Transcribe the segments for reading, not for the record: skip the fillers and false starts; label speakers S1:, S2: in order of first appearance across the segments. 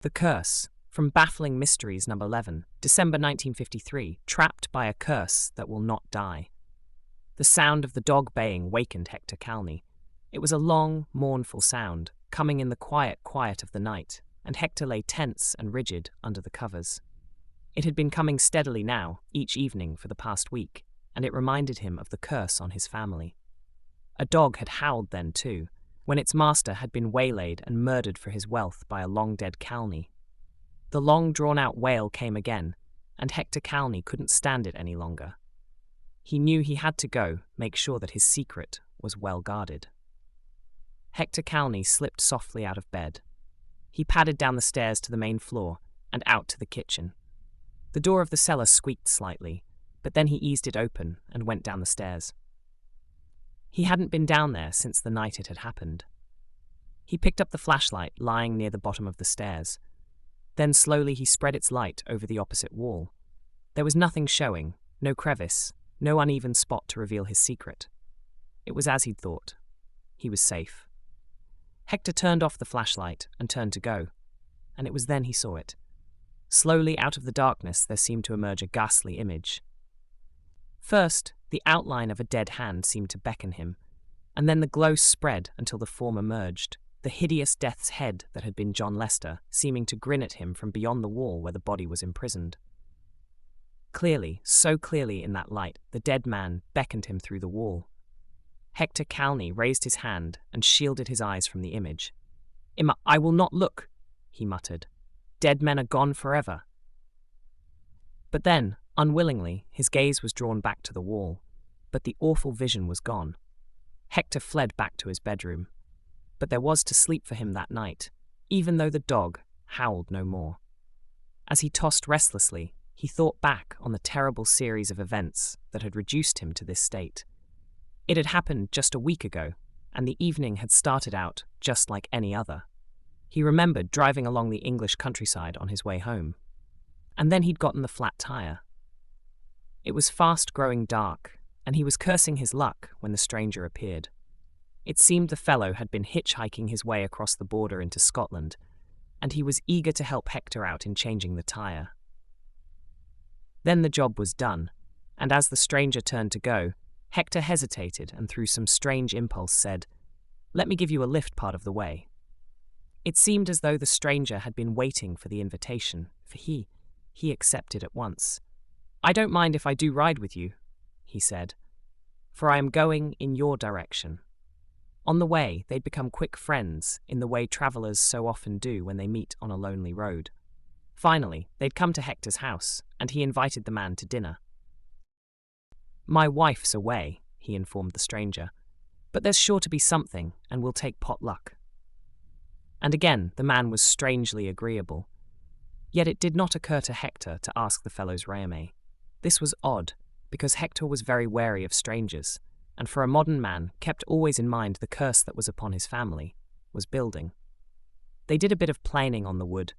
S1: The Curse, from Baffling Mysteries number 11, December 1953, trapped by a curse that will not die. The sound of the dog baying wakened Hector Calney. It was a long, mournful sound, coming in the quiet of the night, and Hector lay tense and rigid under the covers. It had been coming steadily now, each evening for the past week, and it reminded him of the curse on his family. A dog had howled then, too, when its master had been waylaid and murdered for his wealth by a long-dead Calney. The long drawn-out wail came again, and Hector Calney couldn't stand it any longer. He knew he had to go, make sure that his secret was well guarded. Hector Calney slipped softly out of bed. He padded down the stairs to the main floor and out to the kitchen. The door of the cellar squeaked slightly, but then he eased it open and went down the stairs. He hadn't been down there since the night it had happened. He picked up the flashlight lying near the bottom of the stairs. Then slowly he spread its light over the opposite wall. There was nothing showing, no crevice, no uneven spot to reveal his secret. It was as he'd thought. He was safe. Hector turned off the flashlight and turned to go, and it was then he saw it. Slowly out of the darkness there seemed to emerge a ghastly image. First, the outline of a dead hand seemed to beckon him, and then the glow spread until the form emerged, the hideous death's head that had been John Lester, seeming to grin at him from beyond the wall where the body was imprisoned. Clearly, so clearly in that light, the dead man beckoned him through the wall. Hector Calney raised his hand and shielded his eyes from the image. "I will not look," he muttered. "Dead men are gone forever." But then, unwillingly, his gaze was drawn back to the wall, but the awful vision was gone. Hector fled back to his bedroom. But there was to sleep for him that night, even though the dog howled no more. As he tossed restlessly, he thought back on the terrible series of events that had reduced him to this state. It had happened just a week ago, and the evening had started out just like any other. He remembered driving along the English countryside on his way home. And then he'd gotten the flat tire. It was fast growing dark, and he was cursing his luck when the stranger appeared. It seemed the fellow had been hitchhiking his way across the border into Scotland, and he was eager to help Hector out in changing the tire. Then the job was done, and as the stranger turned to go, Hector hesitated and through some strange impulse said, "Let me give you a lift part of the way." It seemed as though the stranger had been waiting for the invitation, for he accepted at once. "I don't mind if I do ride with you," he said, "for I am going in your direction." On the way, they'd become quick friends in the way travellers so often do when they meet on a lonely road. Finally, they'd come to Hector's house, and he invited the man to dinner. "My wife's away," he informed the stranger, "but there's sure to be something, and we'll take pot luck." And again, the man was strangely agreeable. Yet it did not occur to Hector to ask the fellow's resume. This was odd, because Hector was very wary of strangers, and for a modern man, kept always in mind the curse that was upon his family, was building. They did a bit of planing on the wood,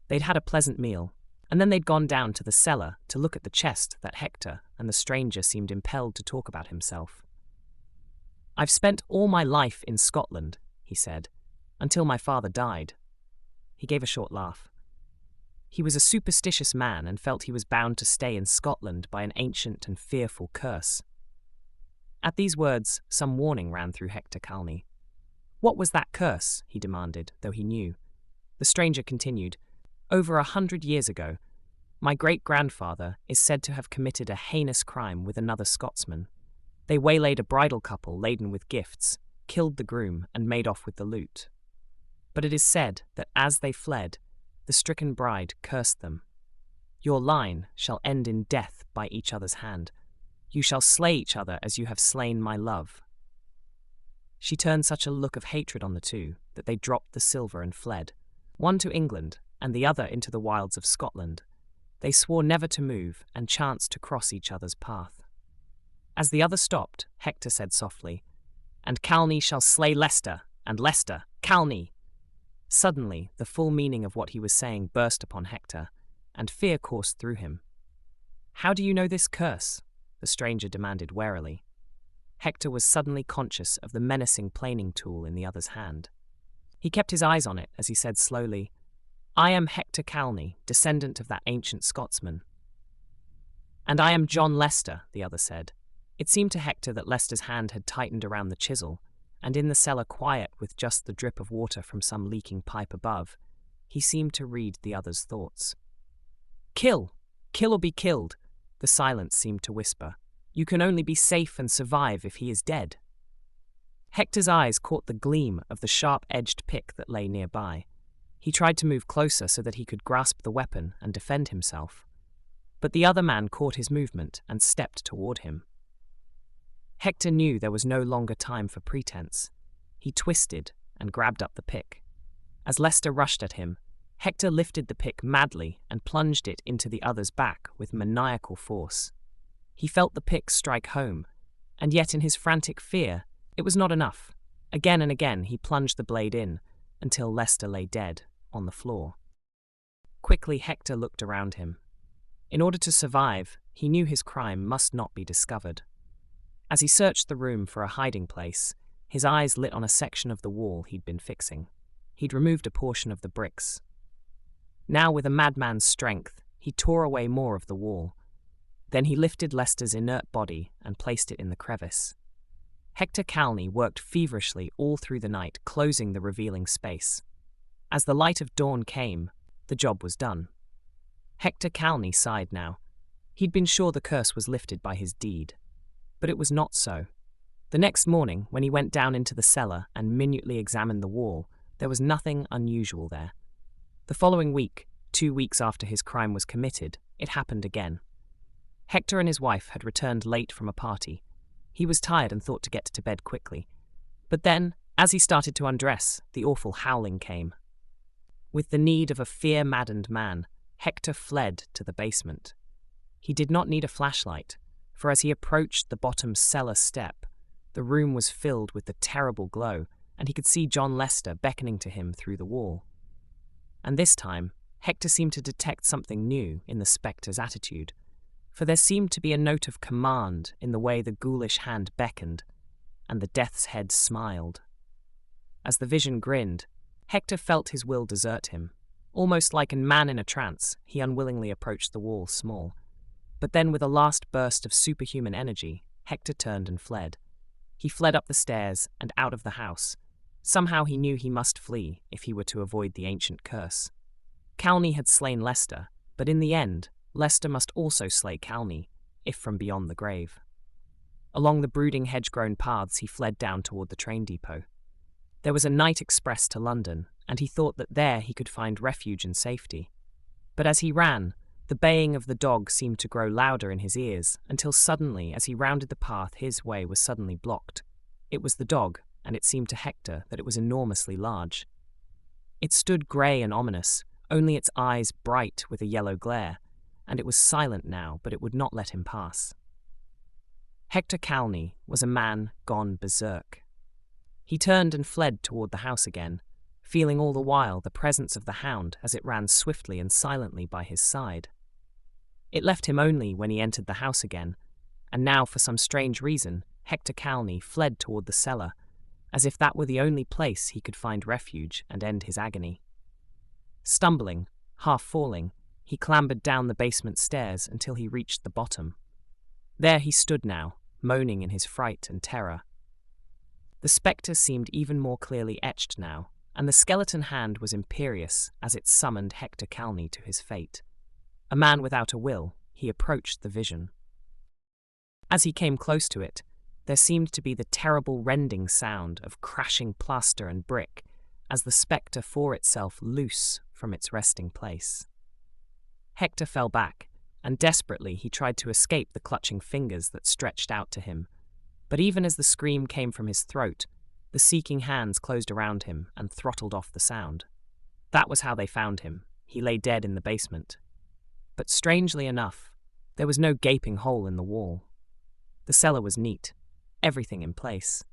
S1: they'd had a pleasant meal, and then they'd gone down to the cellar to look at the chest that Hector and the stranger seemed impelled to talk about himself. "I've spent all my life in Scotland," he said, "until my father died." He gave a short laugh. He was a superstitious man and felt he was bound to stay in Scotland by an ancient and fearful curse. At these words, some warning ran through Hector Calney. "What was that curse?" he demanded, though he knew. The stranger continued, "Over 100 years ago, my great-grandfather is said to have committed a heinous crime with another Scotsman. They waylaid a bridal couple laden with gifts, killed the groom, and made off with the loot. But it is said that as they fled, the stricken bride cursed them. 'Your line shall end in death by each other's hand. You shall slay each other as you have slain my love.' She turned such a look of hatred on the two that they dropped the silver and fled, one to England and the other into the wilds of Scotland. They swore never to move and chanced to cross each other's path. As the other stopped, Hector said softly, 'And Calney shall slay Lester, and Lester, Calney.'" Suddenly, the full meaning of what he was saying burst upon Hector, and fear coursed through him. "How do you know this curse?" the stranger demanded warily. Hector was suddenly conscious of the menacing planing tool in the other's hand. He kept his eyes on it as he said slowly, I am Hector Calney, descendant of that ancient Scotsman. And I am John Lester, the other said. It seemed to Hector that Lester's hand had tightened around the chisel, and in the cellar quiet with just the drip of water from some leaking pipe above, he seemed to read the other's thoughts. Kill! Kill or be killed, the silence seemed to whisper. You can only be safe and survive if he is dead. Hector's eyes caught the gleam of the sharp-edged pick that lay nearby. He tried to move closer so that he could grasp the weapon and defend himself. But the other man caught his movement and stepped toward him. Hector knew there was no longer time for pretense. He twisted and grabbed up the pick. As Lester rushed at him, Hector lifted the pick madly and plunged it into the other's back with maniacal force. He felt the pick strike home, and yet in his frantic fear, it was not enough. Again and again he plunged the blade in, until Lester lay dead on the floor. Quickly Hector looked around him. In order to survive, he knew his crime must not be discovered. As he searched the room for a hiding place, his eyes lit on a section of the wall he'd been fixing. He'd removed a portion of the bricks. Now, with a madman's strength, he tore away more of the wall. Then he lifted Lester's inert body and placed it in the crevice. Hector Calney worked feverishly all through the night, closing the revealing space. As the light of dawn came, the job was done. Hector Calney sighed now. He'd been sure the curse was lifted by his deed. But it was not so. The next morning, when he went down into the cellar and minutely examined the wall, there was nothing unusual there. The following week, 2 weeks after his crime was committed, it happened again. Hector and his wife had returned late from a party. He was tired and thought to get to bed quickly. But then, as he started to undress, the awful howling came. With the need of a fear-maddened man, Hector fled to the basement. He did not need a flashlight, for as he approached the bottom cellar step, the room was filled with the terrible glow, and he could see John Lester beckoning to him through the wall. And this time, Hector seemed to detect something new in the spectre's attitude, for there seemed to be a note of command in the way the ghoulish hand beckoned, and the death's head smiled. As the vision grinned, Hector felt his will desert him. Almost like a man in a trance, he unwillingly approached the wall small. But then, with a last burst of superhuman energy, Hector turned and fled. He fled up the stairs and out of the house. Somehow he knew he must flee if he were to avoid the ancient curse. Calney had slain Lester, but in the end, Lester must also slay Calney, if from beyond the grave. Along the brooding hedge-grown paths he fled down toward the train depot. There was a night express to London, and he thought that there he could find refuge and safety. But as he ran, the baying of the dog seemed to grow louder in his ears, until suddenly, as he rounded the path, his way was suddenly blocked. It was the dog, and it seemed to Hector that it was enormously large. It stood grey and ominous, only its eyes bright with a yellow glare, and it was silent now, but it would not let him pass. Hector Calney was a man gone berserk. He turned and fled toward the house again, feeling all the while the presence of the hound as it ran swiftly and silently by his side. It left him only when he entered the house again, and now, for some strange reason, Hector Calney fled toward the cellar, as if that were the only place he could find refuge and end his agony. Stumbling, half falling, he clambered down the basement stairs until he reached the bottom. There he stood now, moaning in his fright and terror. The spectre seemed even more clearly etched now, and the skeleton hand was imperious as it summoned Hector Calney to his fate. A man without a will, he approached the vision. As he came close to it, there seemed to be the terrible rending sound of crashing plaster and brick as the spectre fore itself loose from its resting place. Hector fell back, and desperately he tried to escape the clutching fingers that stretched out to him. But even as the scream came from his throat, the seeking hands closed around him and throttled off the sound. That was how they found him. He lay dead in the basement. But strangely enough, there was no gaping hole in the wall. The cellar was neat, everything in place.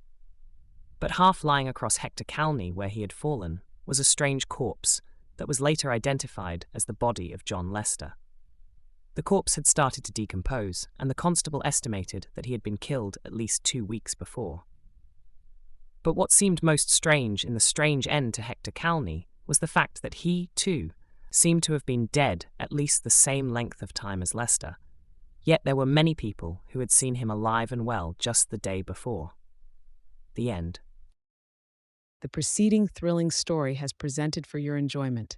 S1: But half lying across Hector Calney where he had fallen was a strange corpse that was later identified as the body of John Lester. The corpse had started to decompose, and the constable estimated that he had been killed at least 2 weeks before. But what seemed most strange in the strange end to Hector Calney was the fact that he, too, seemed to have been dead at least the same length of time as Lester. Yet there were many people who had seen him alive and well just the day before. The end.
S2: The preceding thrilling story has presented for your enjoyment.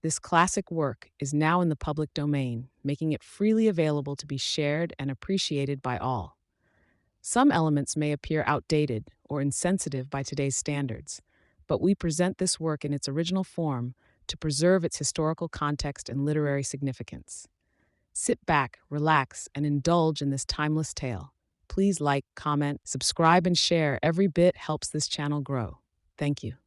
S2: This classic work is now in the public domain, making it freely available to be shared and appreciated by all. Some elements may appear outdated or insensitive by today's standards, but we present this work in its original form to preserve its historical context and literary significance. Sit back, relax, and indulge in this timeless tale. Please like, comment, subscribe, and share. Every bit helps this channel grow. Thank you.